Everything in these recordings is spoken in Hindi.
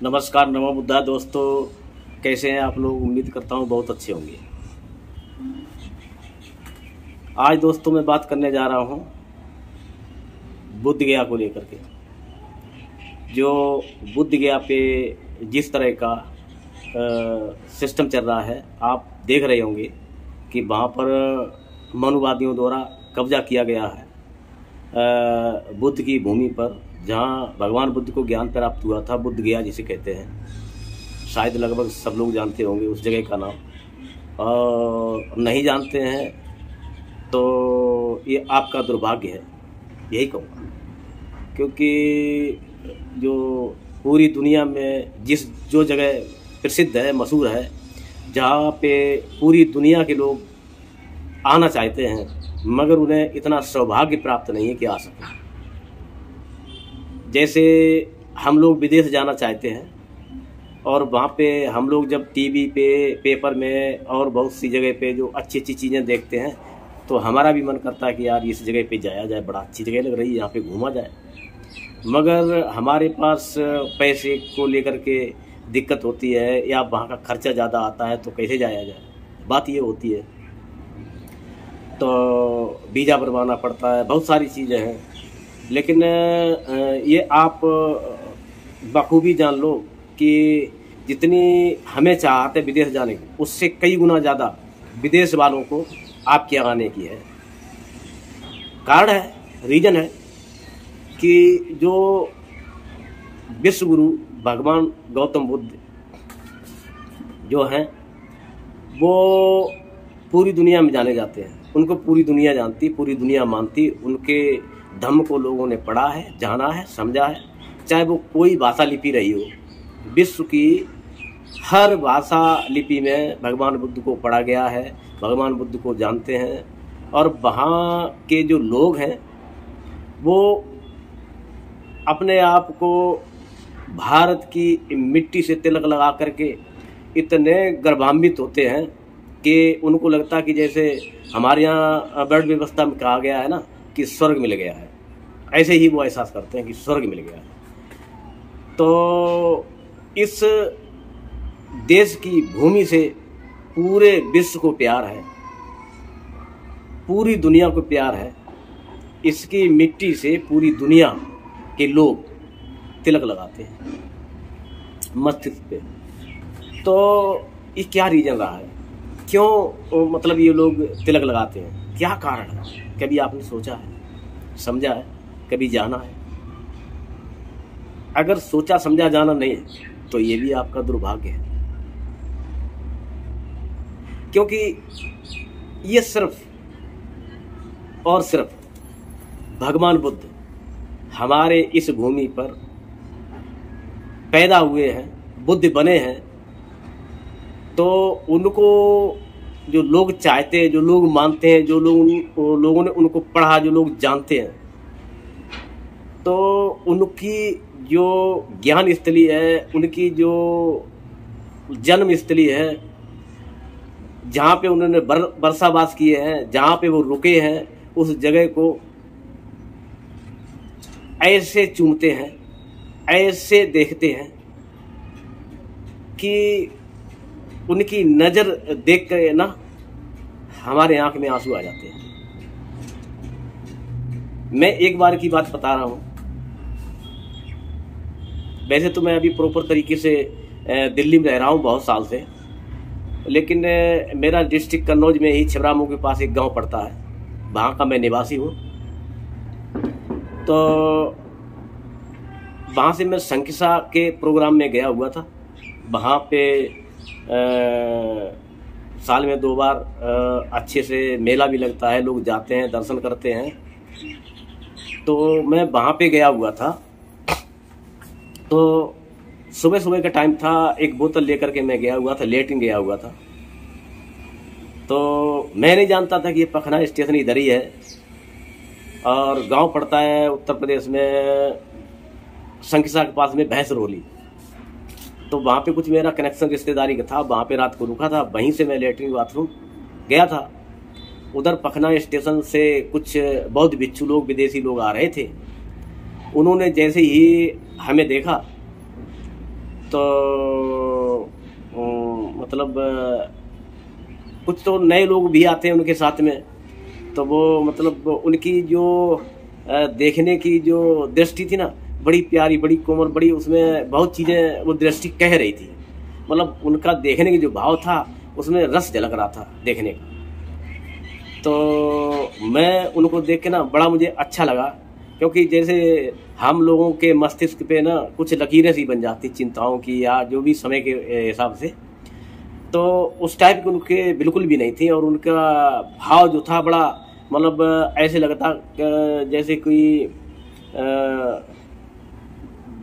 नमस्कार, नमो बुद्धा दोस्तों। कैसे हैं आप लोग? उम्मीद करता हूँ बहुत अच्छे होंगे। आज दोस्तों मैं बात करने जा रहा हूँ बुद्ध गया को लेकर के। जो बुद्ध गया पे जिस तरह का सिस्टम चल रहा है, आप देख रहे होंगे कि वहाँ पर मनुवादियों द्वारा कब्जा किया गया है बुद्ध की भूमि पर, जहाँ भगवान बुद्ध को ज्ञान प्राप्त हुआ था। बुद्ध गया जिसे कहते हैं, शायद लगभग सब लोग जानते होंगे उस जगह का नाम, और नहीं जानते हैं तो ये आपका दुर्भाग्य है, यही कहूँगा। क्योंकि जो पूरी दुनिया में जो जगह प्रसिद्ध है, मशहूर है, जहाँ पे पूरी दुनिया के लोग आना चाहते हैं, मगर उन्हें इतना सौभाग्य प्राप्त नहीं है कि आ सकें। जैसे हम लोग विदेश जाना चाहते हैं और वहाँ पे हम लोग जब टीवी पे, पेपर में और बहुत सी जगह पे जो अच्छी अच्छी चीज़ें देखते हैं, तो हमारा भी मन करता है कि यार इस जगह पे जाया जाए, बड़ा अच्छी जगह लग रही है, यहाँ पे घूमा जाए। मगर हमारे पास पैसे को लेकर के दिक्कत होती है, या वहाँ का खर्चा ज़्यादा आता है, तो कैसे जाया जाए, बात ये होती है। तो वीज़ा बनवाना पड़ता है, बहुत सारी चीज़ें हैं। लेकिन ये आप बखूबी जान लो कि जितनी हमें चाहत है विदेश जाने की, उससे कई गुना ज़्यादा विदेश वालों को आपके यहाँ आने की है। कारण है, रीज़न है कि जो विश्व गुरु भगवान गौतम बुद्ध जो हैं, वो पूरी दुनिया में जाने जाते हैं। उनको पूरी दुनिया जानती, पूरी दुनिया मानती। उनके धम्म को लोगों ने पढ़ा है, जाना है, समझा है। चाहे वो कोई भाषा लिपि रही हो, विश्व की हर भाषा लिपि में भगवान बुद्ध को पढ़ा गया है, भगवान बुद्ध को जानते हैं। और वहाँ के जो लोग हैं वो अपने आप को भारत की मिट्टी से तिलक लगा करके इतने गर्वान्वित होते हैं कि उनको लगता कि जैसे हमारे यहाँ वर्ण व्यवस्था में कहा गया है ना कि स्वर्ग मिल गया है, ऐसे ही वो एहसास करते हैं कि स्वर्ग मिल गया है। तो इस देश की भूमि से पूरे विश्व को प्यार है, पूरी दुनिया को प्यार है। इसकी मिट्टी से पूरी दुनिया के लोग तिलक लगाते हैं मस्तिष्क पे। तो ये क्या रीजन रहा है, क्यों मतलब ये लोग तिलक लगाते हैं, क्या कारण है? कभी आपने सोचा है, समझा है, कभी जाना है? अगर सोचा समझा जाना नहीं है तो ये भी आपका दुर्भाग्य है। क्योंकि ये सिर्फ और सिर्फ भगवान बुद्ध हमारे इस भूमि पर पैदा हुए हैं, बुद्ध बने हैं, तो उनको जो लोग चाहते हैं, जो लोग मानते हैं, जो लोगों ने उनको पढ़ा, जो लोग जानते हैं, तो उनकी जो ज्ञान स्थली है, उनकी जो जन्म स्थली है, जहाँ पे उन्होंने वर्षावास किए हैं, जहाँ पे वो रुके हैं, उस जगह को ऐसे चूमते हैं, ऐसे देखते हैं कि उनकी नज़र देख कर ना हमारे आंख में आंसू आ जाते हैं। मैं एक बार की बात बता रहा हूँ। वैसे तो मैं अभी प्रॉपर तरीके से दिल्ली में रह रहा हूँ बहुत साल से, लेकिन मेरा डिस्ट्रिक्ट कन्नौज में ही छिबरामऊ के पास एक गांव पड़ता है, वहाँ का मैं निवासी हूँ। तो वहाँ से मैं संकिसा के प्रोग्राम में गया हुआ था। वहाँ पे साल में 2 बार अच्छे से मेला भी लगता है, लोग जाते हैं, दर्शन करते हैं। तो मैं वहाँ पे गया हुआ था। तो सुबह सुबह का टाइम था, एक बोतल लेकर के मैं गया हुआ था, लेटिन गया हुआ था। तो मैं नहीं जानता था कि ये पखना स्टेशन इधर ही है, और गांव पड़ता है उत्तर प्रदेश में, संकिसा के पास में भैंसरोली। तो वहाँ पे कुछ मेरा कनेक्शन रिश्तेदारी का था, वहाँ पे रात को रुका था। वहीं से मैं लेटरिन बाथरूम गया था। उधर पखना स्टेशन से कुछ बौद्ध भिक्षु लोग, विदेशी लोग आ रहे थे। उन्होंने जैसे ही हमें देखा तो मतलब कुछ तो नए लोग भी आते हैं उनके साथ में, तो वो मतलब उनकी जो देखने की जो दृष्टि थी ना, बड़ी प्यारी, बड़ी कोमल, बड़ी, उसमें बहुत चीज़ें वो दृष्टि कह रही थी। मतलब उनका देखने की जो भाव था उसमें रस झलक रहा था देखने का। तो मैं उनको देख के ना बड़ा मुझे अच्छा लगा, क्योंकि जैसे हम लोगों के मस्तिष्क पे ना कुछ लकीरें सी बन जाती चिंताओं की या जो भी समय के हिसाब से, तो उस टाइप के उनके बिल्कुल भी नहीं थी। और उनका भाव जो था बड़ा मतलब ऐसे लगता जैसे कोई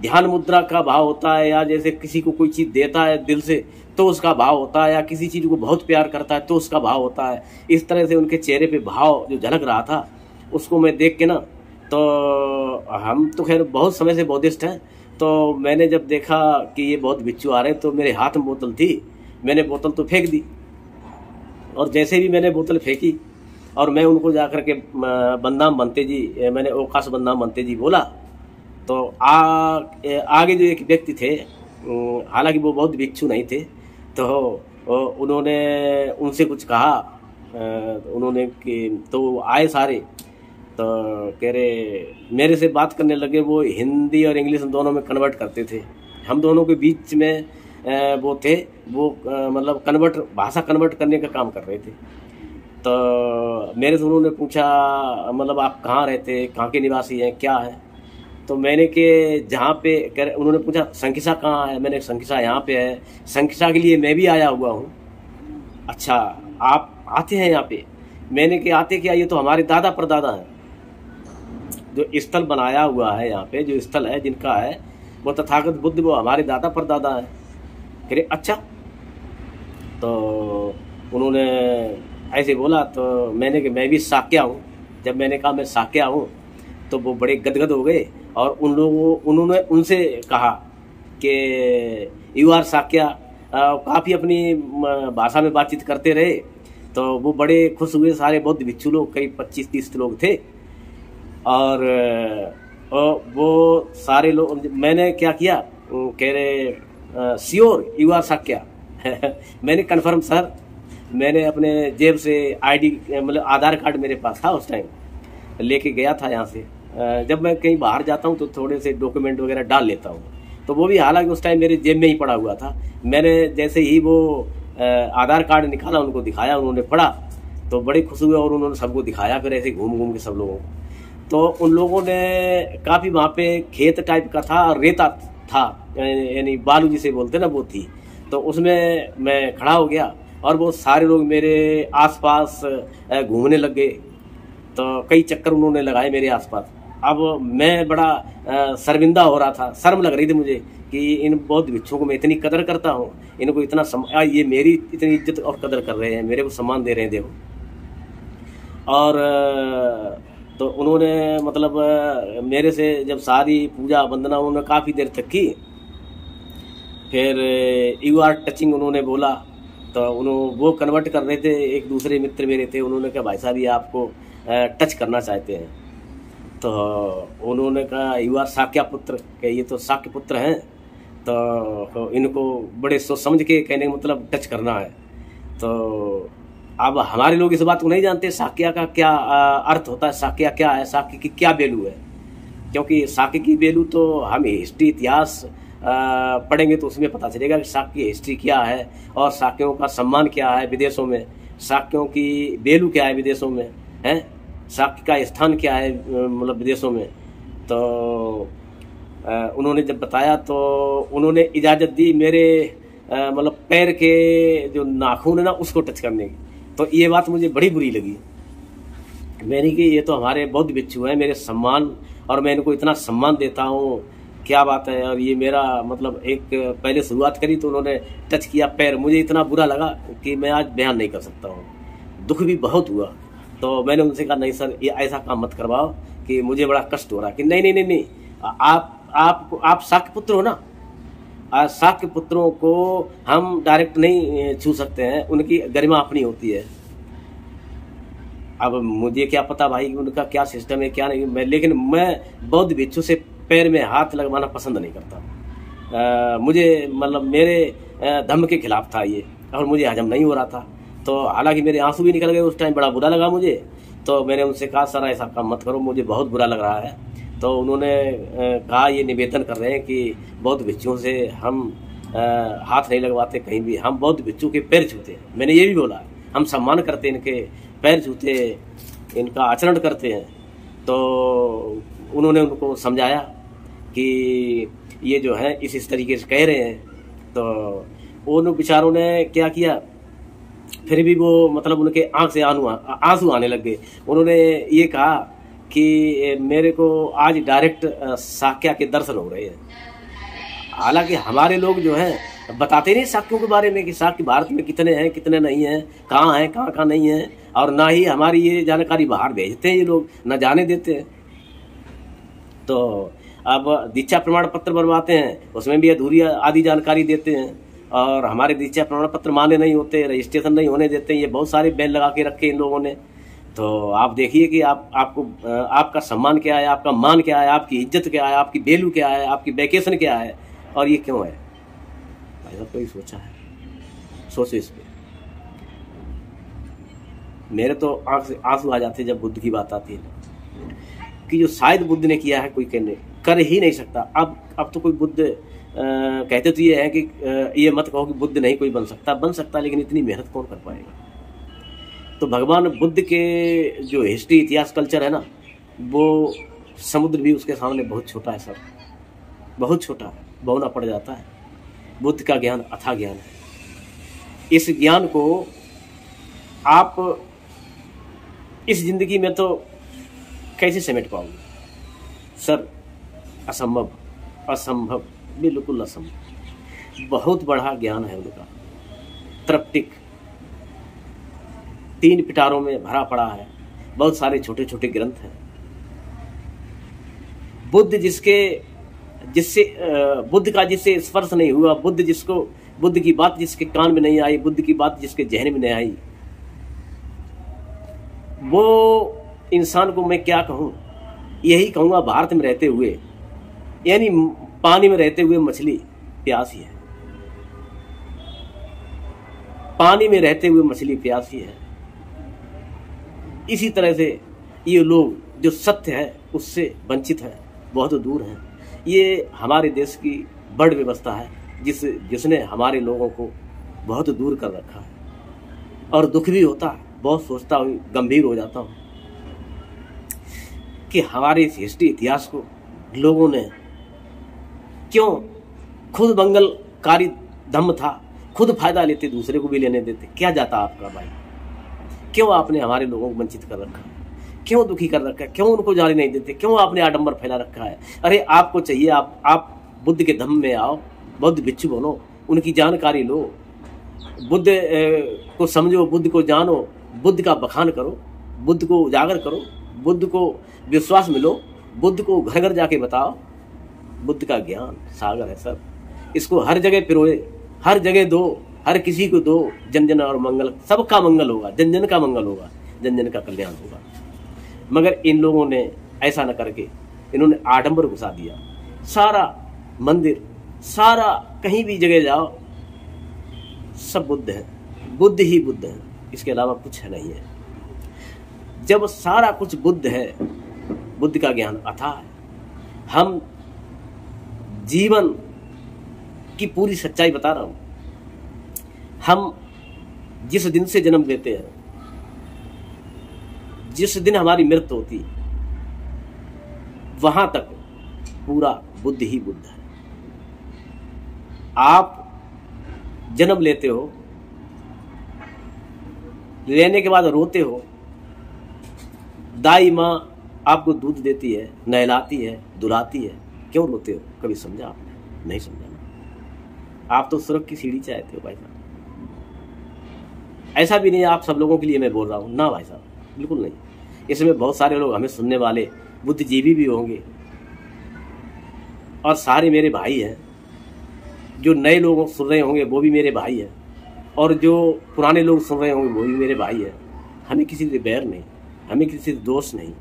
ध्यान मुद्रा का भाव होता है, या जैसे किसी को कोई चीज़ देता है दिल से तो उसका भाव होता है, या किसी चीज़ को बहुत प्यार करता है तो उसका भाव होता है। इस तरह से उनके चेहरे पे भाव जो झलक रहा था उसको मैं देख के ना, तो हम तो खैर बहुत समय से बौद्धिस्ट हैं, तो मैंने जब देखा कि ये बहुत बिच्छू आ रहे हैं तो मेरे हाथ में बोतल थी, मैंने बोतल तो फेंक दी। और जैसे भी मैंने बोतल फेंकी और मैं उनको जा कर के बंदाम बनते जी, मैंने ओकाश बंदाम बनते जी बोला, तो आगे जो एक व्यक्ति थे, हालांकि वो बहुत भिक्षु नहीं थे, तो उन्होंने उनसे कुछ कहा, उन्होंने कि तो आए सारे, तो कह रहे मेरे से बात करने लगे। वो हिंदी और इंग्लिश दोनों में कन्वर्ट करते थे, हम दोनों के बीच में वो थे, वो मतलब भाषा कन्वर्ट करने का काम कर रहे थे। तो मेरे से उन्होंने पूछा मतलब आप कहाँ रहते, कहाँ के निवासी हैं, क्या है? तो मैंने कि जहाँ पे उन्होंने पूछा संकिसा कहाँ है, मैंने संकिसा यहाँ पे है, संकिसा के लिए मैं भी आया हुआ हूँ। अच्छा आप आते हैं यहाँ पे? मैंने कि आते क्या, ये तो हमारे दादा परदादा हैं, जो स्थल बनाया हुआ है यहाँ पे, जो स्थल है जिनका है वो तथागत बुद्ध, वो हमारे दादा परदादा हैं। कह रहे अच्छा। तो उन्होंने ऐसे बोला, तो मैंने कि मैं भी साक्या हूँ। जब मैंने कहा मैं साक्या हूँ तो वो बड़े गदगद हो गए, और उन्होंने उनसे कहा कि यू आर साक्या, काफ़ी अपनी भाषा में बातचीत करते रहे। तो वो बड़े खुश हुए, सारे बौद्ध भिक्षु लोग, करीब 25-30 लोग थे। और वो सारे लोग, मैंने क्या किया, कह रहे श्योर यू आर साक्या। मैंने कन्फर्म सर, मैंने अपने जेब से आईडी मतलब आधार कार्ड मेरे पास था उस टाइम, लेके गया था यहाँ से। जब मैं कहीं बाहर जाता हूँ तो थोड़े से डॉक्यूमेंट वगैरह डाल लेता हूँ, तो वो भी हालांकि उस टाइम मेरे जेब में ही पड़ा हुआ था। मैंने जैसे ही वो आधार कार्ड निकाला, उनको दिखाया, उन्होंने पढ़ा तो बड़े खुश हुए, और उन्होंने सबको दिखाया फिर ऐसे घूम घूम के सब लोगों को। तो उन लोगों ने काफ़ी, वहाँ पे खेत टाइप का था और रेता था, यानी बालू जिसे बोलते ना, वो थी। तो उसमें मैं खड़ा हो गया और वो सारे लोग मेरे आसपास घूमने लग गए। तो कई चक्कर उन्होंने लगाए मेरे आसपास। अब मैं बड़ा शर्मिंदा हो रहा था, शर्म लग रही थी मुझे कि इन बौद्ध भिक्षुओं को मैं इतनी कदर करता हूँ, इनको इतना ये मेरी इतनी इज्जत और कदर कर रहे हैं, मेरे को सम्मान दे रहे हैं, देखो। और तो उन्होंने मतलब मेरे से जब सारी पूजा वंदना उन्होंने काफ़ी देर तक की, फिर यू आर टचिंग उन्होंने बोला। तो उन्होंने वो कन्वर्ट कर रहे थे, एक दूसरे मित्र मेरे थे, उन्होंने कहा भाई साहब ये आपको टच करना चाहते हैं। तो उन्होंने कहा यू आर साक्या पुत्र, कि ये तो साक्य पुत्र हैं, तो इनको बड़े सोच समझ के कहने का मतलब टच करना है। तो अब हमारे लोग इस बात को नहीं जानते साक्या का क्या अर्थ होता है, साक्या क्या है, साक्य की क्या वैल्यू है। क्योंकि साक्य की वैल्यू तो हम हिस्ट्री इतिहास पढ़ेंगे तो उसमें पता चलेगा कि साक्य की हिस्ट्री क्या है, और साक्यों का सम्मान क्या है विदेशों में, साक्यों की वैल्यू क्या है विदेशों में, है साक्य का स्थान क्या है मतलब विदेशों में। तो उन्होंने जब बताया तो उन्होंने इजाज़त दी मेरे मतलब पैर के जो नाखून है ना उसको टच करने की। तो ये बात मुझे बड़ी बुरी लगी। मैंने कि ये तो हमारे बौद्ध भिक्षु हैं, मेरे सम्मान, और मैं इनको इतना सम्मान देता हूँ, क्या बात है। और ये मेरा मतलब एक पहले शुरुआत करी तो उन्होंने टच किया पैर, मुझे इतना बुरा लगा कि मैं आज बयान नहीं कर सकता हूँ, दुख भी बहुत हुआ। तो मैंने उनसे कहा नहीं सर ये ऐसा काम मत करवाओ कि मुझे बड़ा कष्ट हो रहा है। कि नहीं नहीं नहीं नहीं, आप साक्य पुत्र हो ना, साक्य पुत्रों को हम डायरेक्ट नहीं छू सकते हैं, उनकी गरिमा अपनी होती है। अब मुझे क्या पता भाई उनका क्या सिस्टम है क्या नहीं, लेकिन मैं बौद्ध भिक्षु से पैर में हाथ लगवाना पसंद नहीं करता। मुझे मतलब मेरे धम्म के खिलाफ था ये, और मुझे हजम नहीं हो रहा था। तो हालांकि मेरे आंसू भी निकल गए उस टाइम, बड़ा बुरा लगा मुझे। तो मैंने उनसे कहा सर ऐसा काम मत करो, मुझे बहुत बुरा लग रहा है। तो उन्होंने कहा ये निवेदन कर रहे हैं कि बौद्ध भिक्षुओं से हम हाथ नहीं लगवाते कहीं भी, हम बौद्ध भिक्षु के पैर छूते हैं। मैंने ये भी बोला, हम सम्मान करते हैं, इनके पैर छूते, इनका आचरण करते हैं। तो उन्होंने उनको समझाया कि ये जो है इस तरीके से कह रहे हैं। तो उन बेचारों ने क्या किया, फिर भी वो मतलब उनके आंख से आंसू आने लग गए। उन्होंने ये कहा कि मेरे को आज डायरेक्ट शाक्या के दर्शन हो रहे हैं। हालांकि हमारे लोग जो हैं बताते नहीं शाक्यों के बारे में कि शाक्य भारत में कितने हैं कितने नहीं हैं, कहाँ हैं कहाँ नहीं हैं, और ना ही हमारी ये जानकारी बाहर भेजते हैं ये लोग, न जाने देते हैं। तो अब दीक्षा प्रमाण पत्र बनवाते हैं, उसमें भी अधूरी आधी जानकारी देते हैं, और हमारे दीक्षा प्रमाण पत्र मान्य नहीं होते, रजिस्ट्रेशन नहीं होने देते। ये बहुत सारे बैन लगा के रखे इन लोगों ने। तो आप देखिए कि आपको आपका सम्मान क्या है, आपका मान क्या है, आपकी इज्जत क्या है, आपकी वैल्यू क्या है, आपकी वैकेशन क्या है, और ये क्यों है। भाई साहब कोई सोचा है, सोचो इस पे। मेरे तो आंख से आंसू आ जाते जब बुद्ध की बात आती है कि जो शायद बुद्ध ने किया है कोई कर ही नहीं सकता। अब तो कोई बुद्ध कहते तो ये है कि ये मत कहो कि बुद्ध नहीं कोई बन सकता, लेकिन इतनी मेहनत कौन कर पाएगा। तो भगवान बुद्ध के जो हिस्ट्री इतिहास कल्चर है ना, वो समुद्र भी उसके सामने बहुत छोटा है सर, बहुत छोटा है, बौना पड़ जाता है। बुद्ध का ज्ञान अथाह ज्ञान है। इस ज्ञान को आप इस जिंदगी में तो कैसे समेट पाओगे सर, असंभव, असंभव, बिल्कुल असंभव। बहुत बड़ा ज्ञान है उनका, त्रिपिटक 3 पिटारों में भरा पड़ा है, बहुत सारे छोटे छोटे ग्रंथ हैं। बुद्ध बुद्ध का जिससे स्पर्श नहीं हुआ, बुद्ध की बात जिसके कान में नहीं आई, बुद्ध की बात जिसके जहन में नहीं आई, वो इंसान को मैं क्या कहूं, यही कहूंगा भारत में रहते हुए, यानी पानी में रहते हुए मछली प्यासी है, पानी में रहते हुए मछली प्यासी है। इसी तरह से ये लोग जो सत्य है उससे वंचित है, बहुत दूर हैं। ये हमारे देश की बड़ व्यवस्था है जिसने हमारे लोगों को बहुत दूर कर रखा है, और दुख भी होता है, बहुत सोचता हूँ, गंभीर हो जाता हूँ कि हमारे इस हिस्ट्री इतिहास को लोगों ने क्यों, खुद मंगलकारी धम्म था, खुद फायदा लेते, दूसरे को भी लेने देते, क्या जाता आपका भाई। क्यों आपने हमारे लोगों को वंचित कर रखा है, क्यों दुखी कर रखा है, क्यों उनको जाने नहीं देते, क्यों आपने आडंबर फैला रखा है। अरे आपको चाहिए आप बुद्ध के धम्म में आओ, बुद्ध भिक्षु बनो, उनकी जानकारी लो, बुद्ध को समझो, बुद्ध को जानो, बुद्ध का बखान करो, बुद्ध को उजागर करो, बुद्ध को विश्वास मिलो, बुद्ध को घर घर जाके बताओ। बुद्ध का ज्ञान सागर है सर, इसको हर जगह पिरोए, हर जगह दो, हर किसी को दो, जन जन और मंगल, सबका मंगल होगा, जन जन का मंगल होगा, जन जन का कल्याण होगा। मगर इन लोगों ने ऐसा न करके इन्होंने आडंबर घुसा दिया। सारा मंदिर, सारा कहीं भी जगह जाओ सब बुद्ध है, बुद्ध ही बुद्ध है, इसके अलावा कुछ है नहीं है। जब सारा कुछ बुद्ध है, बुद्ध का ज्ञान अथाह है, हम जीवन की पूरी सच्चाई बता रहा हूं। हम जिस दिन से जन्म लेते हैं, जिस दिन हमारी मृत्यु होती, वहां तक पूरा बुद्ध ही बुद्ध है। आप जन्म लेते हो, लेने के बाद रोते हो, दाई माँ आपको दूध देती है, नहलाती है, दुलाती है, क्यों रोते हो, कभी समझा आपने? नहीं समझा। आप तो स्वर्ग की सीढ़ी चाहते हो भाई साहब। ऐसा भी नहीं आप सब लोगों के लिए मैं बोल रहा हूं ना भाई साहब, बिल्कुल नहीं। इसमें बहुत सारे लोग हमें सुनने वाले बुद्धिजीवी भी होंगे, और सारे मेरे भाई हैं। जो नए लोग सुन रहे होंगे वो भी मेरे भाई हैं, और जो पुराने लोग सुन रहे होंगे वो भी मेरे भाई हैं। हमें किसी से बैर नहीं, हमें किसी से दोष नहीं,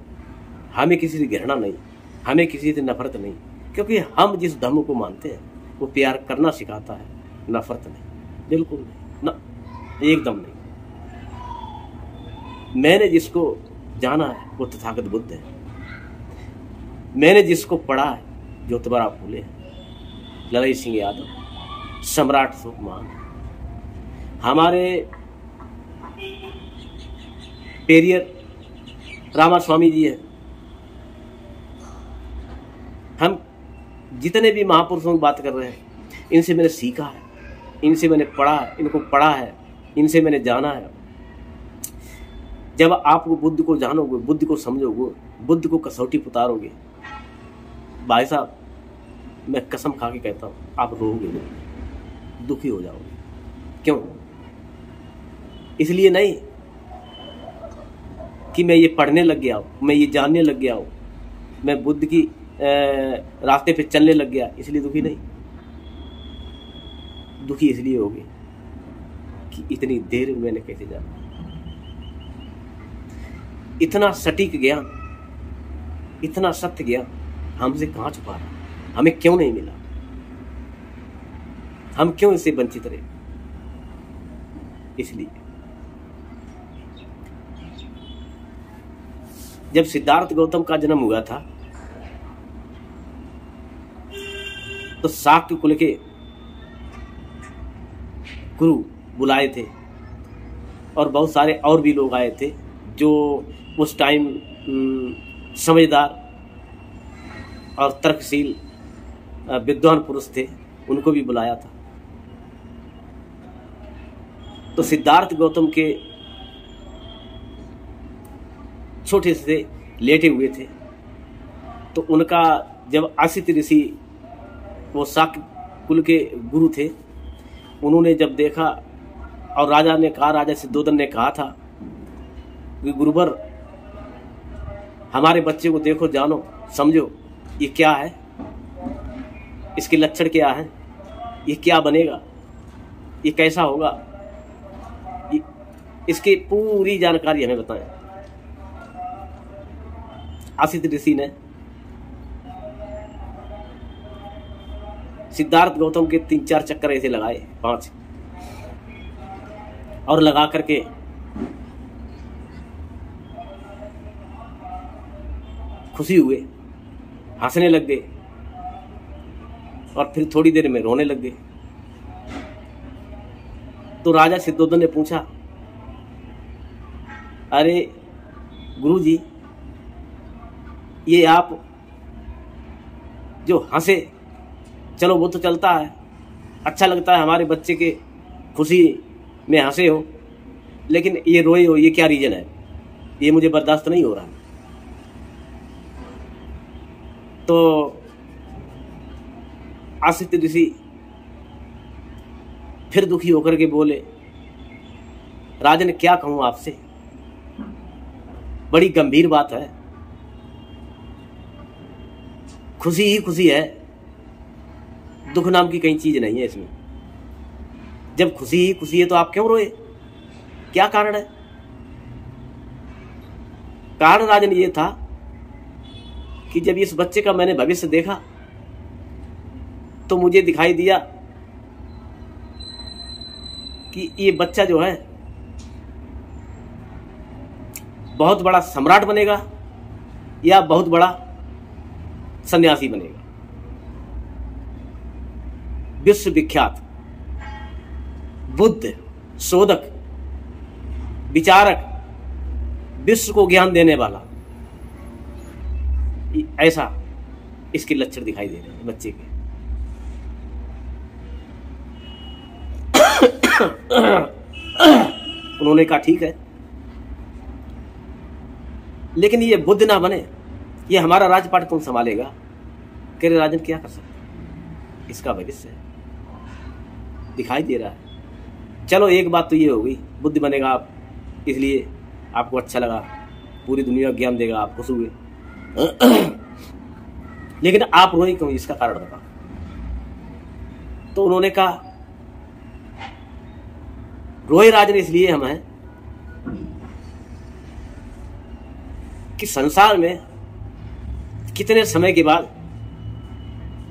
हमें किसी से घृणा नहीं, हमें किसी से नफरत नहीं, क्योंकि हम जिस धर्म को मानते हैं वो प्यार करना सिखाता है, नफरत नहीं, बिल्कुल नहीं, ना, एकदम नहीं। मैंने जिसको जाना है वो तथागत बुद्ध है। मैंने जिसको पढ़ा है ज्योतिबा फूले है, लड़ई सिंह यादव, सम्राट सुखमान, हमारे पेरियर रामास्वामी जी हैं। हम जितने भी महापुरुषों की बात कर रहे हैं, इनसे मैंने सीखा है, इनसे मैंने पढ़ा है, इनको पढ़ा है, इनसे मैंने जाना है। जब आप बुद्ध को जानोगे, बुद्ध को समझोगे, बुद्ध को कसौटी उतारोगे, भाई साहब मैं कसम खा के कहता हूँ आप रोओगे, दुखी हो जाओगे। क्यों? इसलिए नहीं कि मैं ये पढ़ने लग गया हूँ, मैं ये जानने लग गया हूँ, मैं बुद्ध की रास्ते पे चलने लग गया, इसलिए दुखी नहीं। दुखी इसलिए होगी कि इतनी देर में मैंने कैसे जाना। इतना सटीक ज्ञान, इतना सत्य ज्ञान हमसे कहाँ छुपा रहा, हमें क्यों नहीं मिला, हम क्यों इससे वंचित रहे? इसलिए जब सिद्धार्थ गौतम का जन्म हुआ था तो शाक्य कुल के गुरु बुलाए थे और बहुत सारे और भी लोग आए थे जो उस टाइम समझदार और तर्कशील विद्वान पुरुष थे, उनको भी बुलाया था। तो सिद्धार्थ गौतम के छोटे से लेटे हुए थे, तो उनका जब असित ऋषि, वो शाक्य कुल के गुरु थे, उन्होंने जब देखा और राजा ने कहा, राजा सिद्धोधन ने कहा था कि गुरुवर हमारे बच्चे को देखो, जानो, समझो, ये क्या है, इसके लक्षण क्या है, ये क्या बनेगा, ये कैसा होगा, इसकी पूरी जानकारी हमें बताएं। असित ऋषि ने सिद्धार्थ गौतम के 3-4 चक्कर ऐसे लगाए, 5, और लगा करके खुशी हुए, हंसने लग गए और फिर थोड़ी देर में रोने लग गए। तो राजा सिद्धोधन ने पूछा, अरे गुरुजी, ये आप जो हंसे, चलो वो तो चलता है, अच्छा लगता है हमारे बच्चे के खुशी में हंसे हो, लेकिन ये रोए हो, ये क्या रीजन है? ये मुझे बर्दाश्त नहीं हो रहा। तो असित ऋषि फिर दुखी होकर के बोले, राजन क्या कहूं आपसे, बड़ी गंभीर बात है, खुशी ही खुशी है, दुख नाम की कहीं चीज नहीं है इसमें। जब खुशी ही खुशी है तो आप क्यों रोए, क्या कारण है? कारण राजन ये था कि जब इस बच्चे का मैंने भविष्य देखा तो मुझे दिखाई दिया कि ये बच्चा जो है बहुत बड़ा सम्राट बनेगा या बहुत बड़ा सन्यासी बनेगा। विश्वविख्यात बुद्ध, शोधक, विचारक, विश्व को ज्ञान देने वाला, ऐसा इसके लक्षण दिखाई दे रहे हैं बच्चे के। उन्होंने कहा ठीक है, लेकिन ये बुद्ध ना बने, ये हमारा राजपाट कौन संभालेगा? कह रहे राजन क्या कर सकते, इसका भविष्य दिखाई दे रहा है। चलो एक बात तो ये हो गई, बुद्ध बनेगा आप, इसलिए आपको अच्छा लगा, पूरी दुनिया ज्ञान देगा, आप खुश हुए, लेकिन आप रोए क्यों, इसका कारण बता। तो उन्होंने कहा रोए राजन इसलिए हम हैं कि संसार में कितने समय के बाद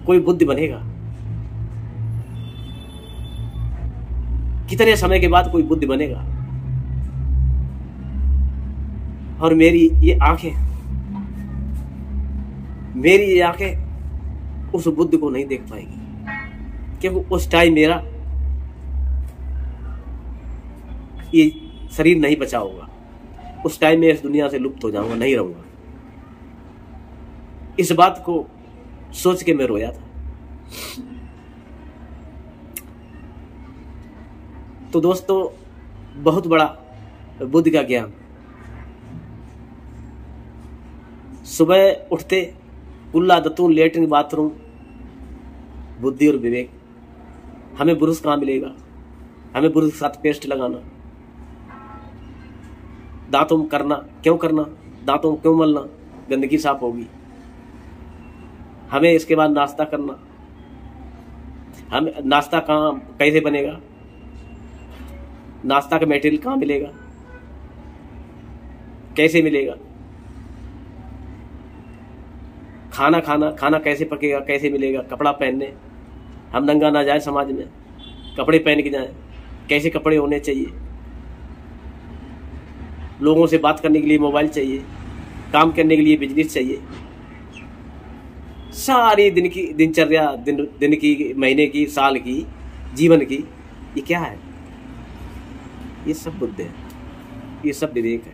कोई बुद्ध बनेगा कितने समय के बाद कोई बुद्ध बनेगा। और मेरी ये आंखें उस बुद्ध को नहीं देख पाएगी, क्योंकि उस टाइम मेरा ये शरीर नहीं बचा होगा। उस टाइम में इस दुनिया से लुप्त हो जाऊंगा, नहीं रहूंगा। इस बात को सोच के मैं रोया था। तो दोस्तों, बहुत बड़ा बुद्ध का ज्ञान। सुबह उठते कुल्ला दतून लेटरिन बाथरूम, बुद्धि और विवेक। हमें ब्रुश कहाँ मिलेगा? हमें ब्रुश के साथ पेस्ट लगाना, दांतों में करना, क्यों करना, दांतों में क्यों मलना, गंदगी साफ होगी। हमें इसके बाद नाश्ता करना। हम नाश्ता कहाँ कैसे बनेगा? नाश्ता का मटेरियल कहाँ मिलेगा, कैसे मिलेगा? खाना कैसे पकेगा, कैसे मिलेगा? कपड़ा पहनने, हम नंगा ना जाए समाज में, कपड़े पहन के जाए। कैसे कपड़े होने चाहिए? लोगों से बात करने के लिए मोबाइल चाहिए, काम करने के लिए बिजनेस चाहिए। सारी दिन की दिनचर्या, दिन की, महीने की, साल की, जीवन की, ये क्या है? ये सब बुद्ध है, ये सब विवेक है।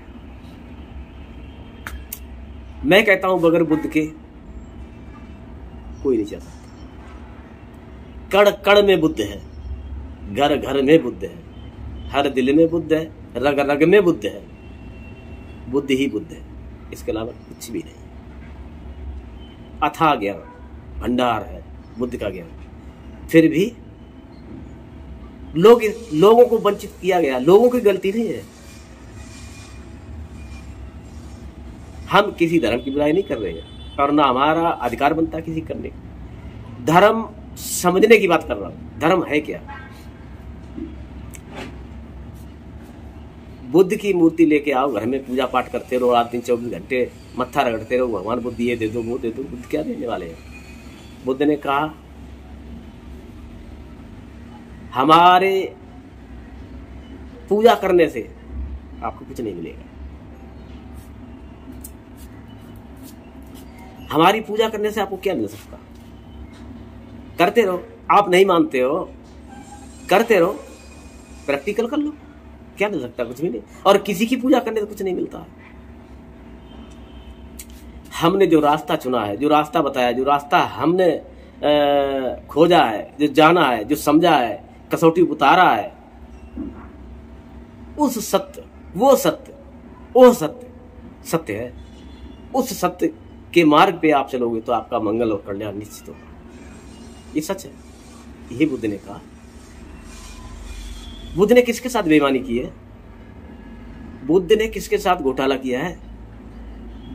मैं कहता हूं बगैर बुद्ध के कोई नहीं चल सकता। कण कण में बुद्ध है, घर घर में बुद्ध है, हर दिल में बुद्ध है, रग रग में बुद्ध है। बुद्ध ही बुद्ध है, इसके अलावा कुछ भी नहीं। अथाह ज्ञान भंडार है बुद्ध का ज्ञान। फिर भी लोगों को वंचित किया गया। लोगों की गलती नहीं है। हम किसी धर्म की बुराई नहीं कर रहे हैं और ना हमारा अधिकार बनता किसी करने का। धर्म समझने की बात कर रहा हूं। धर्म है क्या? बुद्ध की मूर्ति लेके आओ, घर में पूजा पाठ करते रहो, रात दिन 24 घंटे मत्था रगड़ते रहो, भगवान बुद्ध ये दे दो, वो दे दो। बुद्ध क्या देने वाले हैं? बुद्ध ने कहा हमारे पूजा करने से आपको कुछ नहीं मिलेगा। हमारी पूजा करने से आपको क्या मिल सकता? करते रहो। आप नहीं मानते हो, करते रहो, प्रैक्टिकल कर लो। क्या मिल सकता? कुछ भी नहीं। और किसी की पूजा करने से कुछ नहीं मिलता। हमने जो रास्ता चुना है, जो रास्ता बताया, जो रास्ता हमने खोजा है, जो जाना है, जो समझा है, कसौटी उतारा है, उस सत्य, वो सत्य है। उस सत्य के मार्ग पे आप चलोगे तो आपका मंगल और कल्याण निश्चित होगा। ये सच है। यही बुद्ध ने कहा। बुद्ध ने किसके साथ बेईमानी की है? बुद्ध ने किसके साथ घोटाला किया है?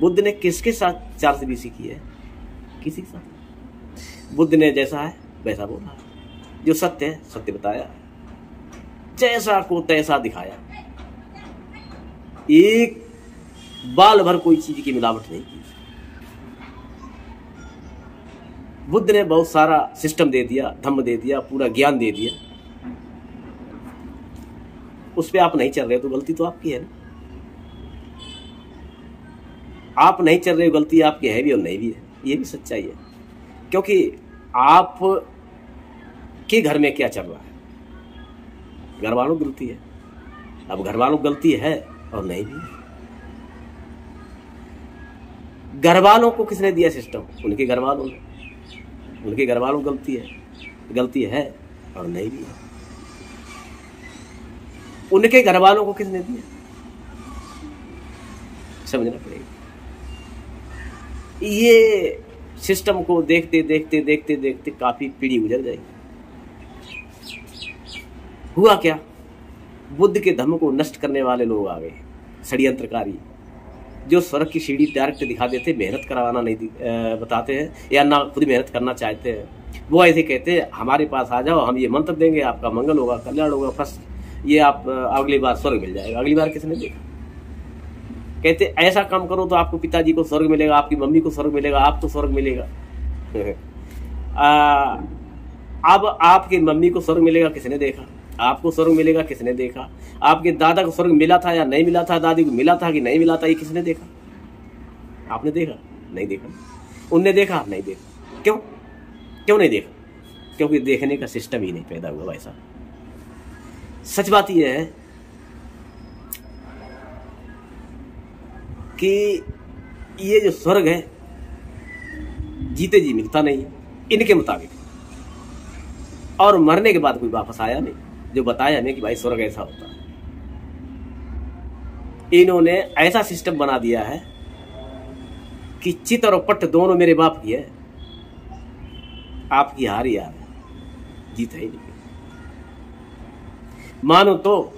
बुद्ध ने किसके साथ 420 की है? किसी के साथ। बुद्ध ने जैसा है वैसा बोला, जो सत्य है सत्य बताया, जैसा को तैसा दिखाया। एक बाल भर कोई चीज की मिलावट नहीं की। बुद्ध ने बहुत सारा सिस्टम दे दिया, धम्म दे दिया, पूरा ज्ञान दे दिया। उस पे आप नहीं चल रहे तो गलती तो आपकी है ना। आप नहीं चल रहे हो, गलती आपकी है भी और नहीं भी है। ये भी सच्चाई है। क्योंकि आप के घर में क्या चल रहा है? घर वालों की गलती है। अब घर वालों की गलती है और नहीं भी है। घर वालों को किसने दिया सिस्टम? उनके घर वालों ने। उनके घर वालों की गलती है और नहीं भी है। उनके घर वालों को किसने दिया? समझना पड़ेगा। ये सिस्टम को देखते देखते देखते देखते काफी पीढ़ी गुजर जाएगी। हुआ क्या? बुद्ध के धम्म को नष्ट करने वाले लोग आ गए, षड्यंत्रकारी, जो स्वर्ग की सीढ़ी डायरेक्ट दिखा देते, मेहनत करवाना नहीं बताते हैं, या ना खुद मेहनत करना चाहते हैं। वो ऐसे कहते हैं हमारे पास आ जाओ, हम ये मंत्र देंगे, आपका मंगल होगा, कल्याण होगा, फर्स्ट ये आप अगली बार स्वर्ग मिल जाएगा। अगली बार किसने देखा? कहते ऐसा काम करो तो आपको पिताजी को स्वर्ग मिलेगा, आपकी मम्मी को स्वर्ग मिलेगा, आपको स्वर्ग मिलेगा। अब आपकी मम्मी को स्वर्ग मिलेगा किसने देखा? आपको स्वर्ग मिलेगा किसने देखा? आपके दादा को स्वर्ग मिला था या नहीं मिला था? दादी को मिला था कि नहीं मिला था? ये किसने देखा? आपने देखा? नहीं देखा। उनने देखा? नहीं देखा। क्यों? क्यों नहीं देखा? क्योंकि देखने का सिस्टम ही नहीं पैदा हुआ भाई साहब। सच बात यह है कि ये जो स्वर्ग है जीते जी मिलता नहीं है इनके मुताबिक, और मरने के बाद कोई वापस आया नहीं जो बताया हमें कि भाई स्वर्ग ऐसा होता है। इन्होंने ऐसा सिस्टम बना दिया है कि चित और पट दोनों मेरे बाप की है, आपकी हार ही हार है, जीत है ही नहीं। मानो तो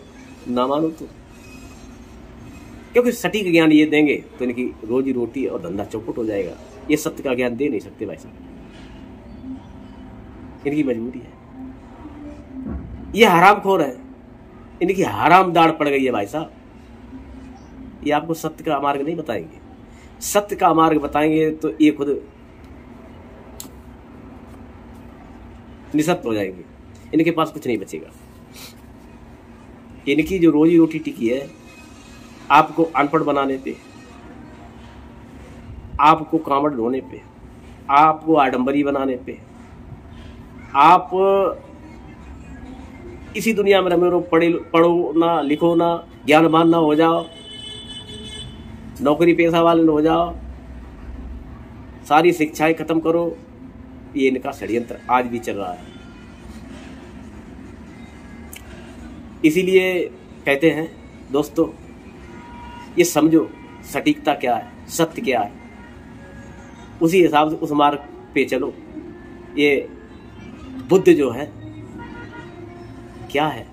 ना मानो तो, क्योंकि सटीक ज्ञान ये देंगे तो इनकी रोजी रोटी और धंधा चौपट हो जाएगा। ये सत्य का ज्ञान दे नहीं सकते भाई साहब, इनकी मजबूरी है। ये हरामखोर है, इनकी हराम दाढ़ पड़ गई है भाई साहब। ये आपको सत्य का मार्ग नहीं बताएंगे। सत्य का मार्ग बताएंगे तो ये खुद निसत्य हो जाएंगे, इनके पास कुछ नहीं बचेगा। इनकी जो रोजी रोटी टिकी है आपको अनपढ़ बनाने पे, आपको कांवड़ ढोने पे, आपको आडंबरी बनाने पे, आप इसी दुनिया में रमे रहो, पढ़ो ना, लिखो ना, ज्ञानवान ना हो जाओ, नौकरी पेशा वाले ना हो जाओ, सारी शिक्षाएं खत्म करो। ये इनका षड्यंत्र आज भी चल रहा है। इसीलिए कहते हैं दोस्तों, ये समझो सटीकता क्या है, सत्य क्या है, उसी हिसाब से उस मार्ग पे चलो। ये बुद्ध जो है क्या है?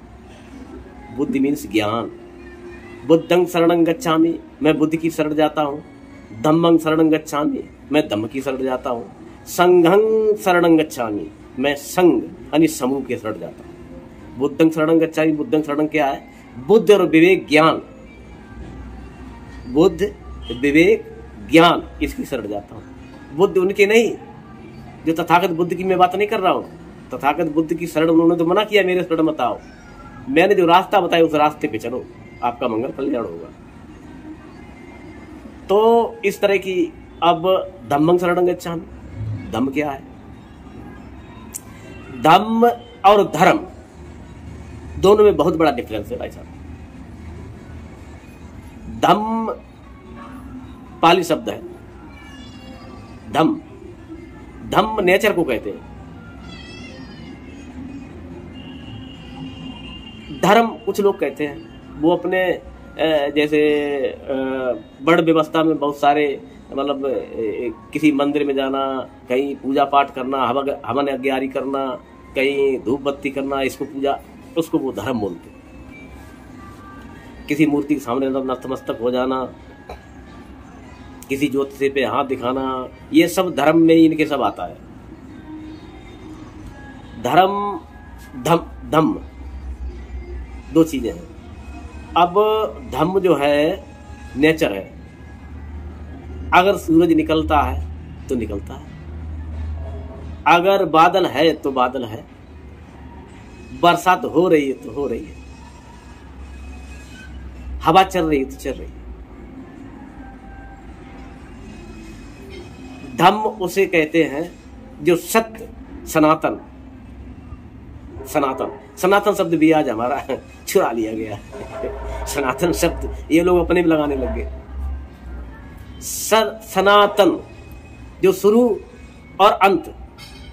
बुद्धि मीन्स ज्ञान। बुद्धं शरणं गच्छामि, मैं बुद्ध की शरण जाता हूँ। धम्मं शरणं गच्छामि, मैं धम्म की शरण जाता हूँ। संघं शरणं गच्छामि, मैं संघ यानी समूह के शरण जाता हूँ। बुद्धं शरणं गच्छामि, बुद्धं शरणं क्या है? बुद्ध और विवेक ज्ञान, बुद्ध विवेक ज्ञान, इसकी शरण जाता हूँ। बुद्ध उनके नहीं जो तथागत बुद्ध की मैं बात नहीं कर रहा हूँ। तथागत बुद्ध की शरण उन्होंने तो मना किया, मेरे शरण मत आओ। मैंने जो रास्ता बताया उस रास्ते पे चलो, आपका मंगल कल्याण होगा। तो इस तरह की अब धम्मं शरणं गच्छामि, धम्म क्या है? धम्म और धर्म दोनों में बहुत बड़ा डिफरेंस है भाई साहब। धम्म पाली शब्द है, धम्म, धम्म नेचर को कहते हैं। धर्म कुछ लोग कहते हैं वो अपने जैसे बड़ व्यवस्था में बहुत सारे, मतलब किसी मंदिर में जाना, कहीं पूजा पाठ करना, हवन यज्ञारी करना, कहीं धूप बत्ती करना, इसको पूजा, उसको वो धर्म बोलते। किसी मूर्ति के सामने नतमस्तक हो जाना, किसी ज्योतिषी पे हाथ दिखाना, ये सब धर्म में ही इनके सब आता है। धर्म धम्म दो चीजें हैं। अब धम्म जो है नेचर है, अगर सूरज निकलता है तो निकलता है, अगर बादल है तो बादल है, बरसात हो रही है तो हो रही है, हवा चल रही है तो चल रही है। धम्म उसे कहते हैं जो सत्य, सनातन। सनातन, सनातन शब्द भी आज हमारा चुरा लिया गया। सनातन शब्द ये लोग अपने में लगाने लग गए। सनातन जो शुरू और अंत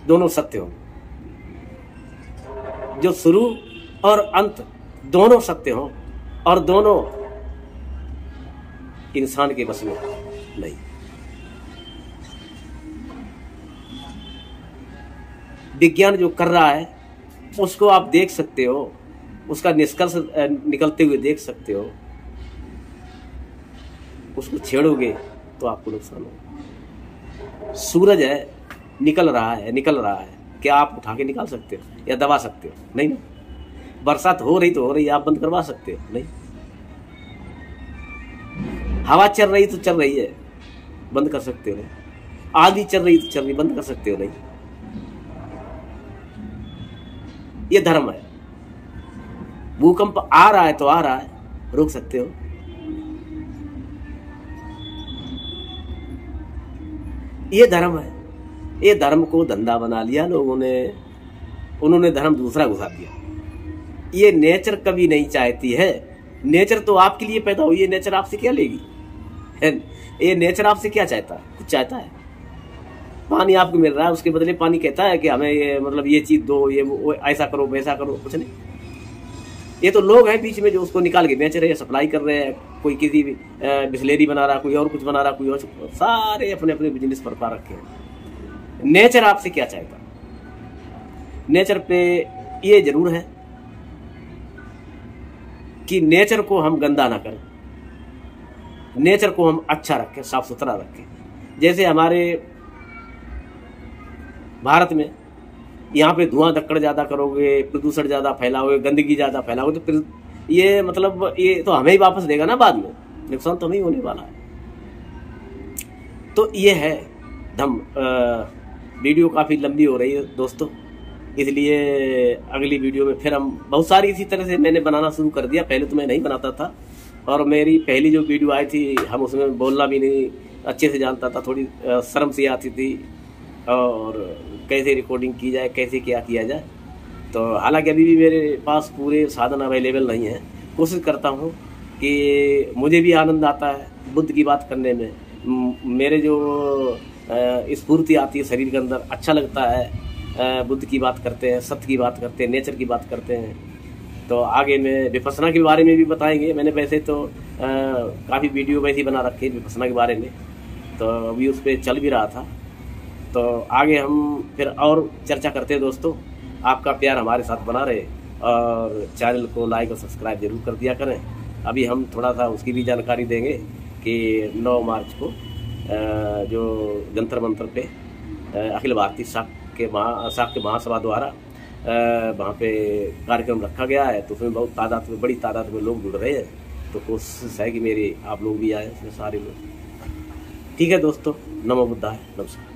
दोनों सत्य हो, जो शुरू और अंत दोनों सत्य हो, और दोनों इंसान के बस में नहीं। विज्ञान जो कर रहा है उसको आप देख सकते हो, उसका निष्कर्ष निकलते हुए देख सकते हो। उसको छेड़ोगे तो आपको नुकसान होगा। सूरज है, निकल रहा है, क्या आप उठा के निकाल सकते हो या दबा सकते हो? नहीं ना। बरसात हो रही तो हो रही, आप बंद करवा सकते हो? नहीं। हवा चल रही तो चल रही है, बंद कर सकते हो? नहीं। आंधी चल रही तो चल रही, बंद कर सकते हो? नहीं। ये धर्म है। भूकंप आ रहा है तो आ रहा है, रोक सकते हो। ये धर्म है, ये धर्म को धंधा बना लिया लोगों ने, उन्होंने धर्म दूसरा घुसा दिया। ये नेचर कभी नहीं चाहती है, नेचर तो आपके लिए पैदा हुई है, नेचर आपसे क्या लेगी? ये नेचर आपसे क्या चाहता है? कुछ चाहता है? पानी आपको मिल रहा है, उसके बदले पानी कहता है कि हमें ये मतलब ये चीज दो, ये वो, ऐसा करो वैसा करो, कुछ नहीं। ये तो लोग हैं बीच में जो उसको निकाल के बेच रहे हैं, सप्लाई कर रहे हैं। कोई किसी बिस्लेरी बना रहा, कोई और कुछ बना रहा, कोई और, सारे अपने अपने बिजनेस पर पा रखे हैं। नेचर आपसे क्या चाहता? नेचर पे ये जरूर है कि नेचर को हम गंदा ना करें, नेचर को हम अच्छा रखें, साफ सुथरा रखें। जैसे हमारे भारत में यहाँ पे धुआं धक्कड़ ज्यादा करोगे, प्रदूषण ज्यादा फैलाओगे, गंदगी ज्यादा फैलाओगे, तो फिर ये मतलब ये तो हमें ही वापस देगा ना, बाद में नुकसान तो हमें ही होने वाला है। तो ये है धम। वीडियो काफी लंबी हो रही है दोस्तों, इसलिए अगली वीडियो में फिर हम बहुत सारी इसी तरह से मैंने बनाना शुरू कर दिया। पहले तो मैं नहीं बनाता था, और मेरी पहली जो वीडियो आई थी हम उसमें बोलना भी नहीं अच्छे से जानता था, थोड़ी शर्म सी आती थी, और कैसे रिकॉर्डिंग की जाए, कैसे क्या किया जाए। तो हालांकि अभी भी मेरे पास पूरे साधन अवेलेबल नहीं है। कोशिश करता हूँ कि मुझे भी आनंद आता है बुद्ध की बात करने में, मेरे जो स्फूर्ति आती है शरीर के अंदर, अच्छा लगता है। बुद्ध की बात करते हैं, सत्य की बात करते हैं, नेचर की बात करते हैं। तो आगे में विपස්සना के बारे में भी बताएंगे। मैंने वैसे तो काफ़ी वीडियो वैसे ही बना रखे विपස්සना के बारे में, तो अभी उस पर चल भी रहा था। तो आगे हम फिर और चर्चा करते हैं दोस्तों। आपका प्यार हमारे साथ बना रहे, और चैनल को लाइक और सब्सक्राइब जरूर कर दिया करें। अभी हम थोड़ा सा उसकी भी जानकारी देंगे कि 9 मार्च को जो जंतर मंतर पे अखिल भारतीय शाक्य महासभा द्वारा वहाँ पे कार्यक्रम रखा गया है। तो उसमें बहुत बड़ी तादाद में लोग जुड़ रहे हैं। तो कोशिश है कि मेरी आप लोग भी आए इसमें सारे लोग। ठीक है दोस्तों, नमो बुद्धाय, नमस्कार।